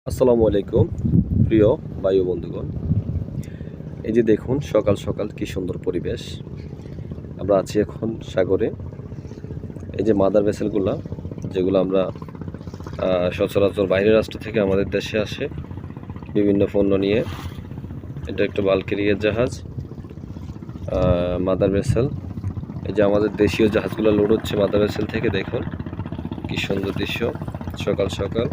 আসসালামু আলাইকুম প্রিয় বায়ু বন্ধুগণ। এই যে দেখুন সকাল সকাল কি সুন্দর পরিবেশ। আমরা আছি এখন সাগরে। এই যে মাদার ভেসেলগুলা যেগুলো আমরা সচরাচর বাইরের রাষ্ট্র থেকে আমাদের দেশে আসে বিভিন্ন পণ্য নিয়ে। এটা একটা বাল্কেরিয়ার জাহাজ, মাদার ভেসেল। এই যে আমাদের দেশীয় জাহাজগুলো লোড হচ্ছে মাদার ভেসেল থেকে। দেখুন কি সুন্দর দৃশ্য সকাল সকাল।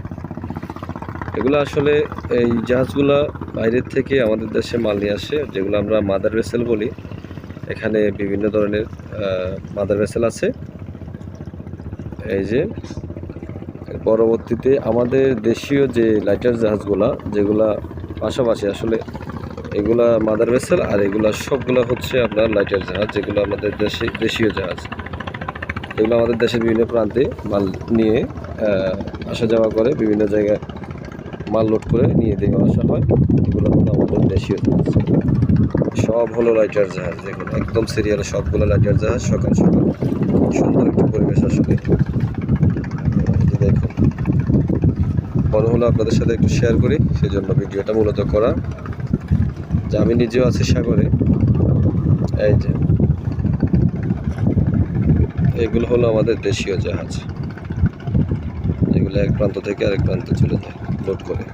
এগুলো আসলে এই জাহাজগুলো বাইরের থেকে আমাদের দেশে মাল নিয়ে আসে, যেগুলো আমরা মাদার ভেসেল বলি। এখানে বিভিন্ন ধরনের মাদার ভেসেল আছে। এই যে পরবর্তীতে আমাদের দেশীয় যে লাইটার জাহাজগুলা, যেগুলা পাশাপাশি আসলে এগুলা মাদার ভেসেল আর এগুলা সবগুলা হচ্ছে আপনার লাইটার জাহাজ, যেগুলো আমাদের দেশীয় জাহাজ। এগুলো আমাদের দেশের বিভিন্ন প্রান্তে মাল নিয়ে আসা যাওয়া করে, বিভিন্ন জায়গায় মাল লোড করে নিয়ে দেওয়া আসা হয়। এগুলো হলো আমাদের দেশীয় জাহাজ। সব হলো লাইটার জাহাজ। দেখুন একদম সিরিয়ালে সবগুলো লাইটার জাহাজ। সকাল সকাল সুন্দর একটা পরিবেশ আসলে। দেখুন মনে হলো আপনাদের সাথে একটু শেয়ার করি, সেই জন্য ভিডিওটা মূলত করা। যে আমি নিজেও আছি সাগরে। এই যে এগুলো হলো আমাদের দেশীয় জাহাজ, যেগুলো এক প্রান্ত থেকে আরেক প্রান্তে চলে যায় লোড করে।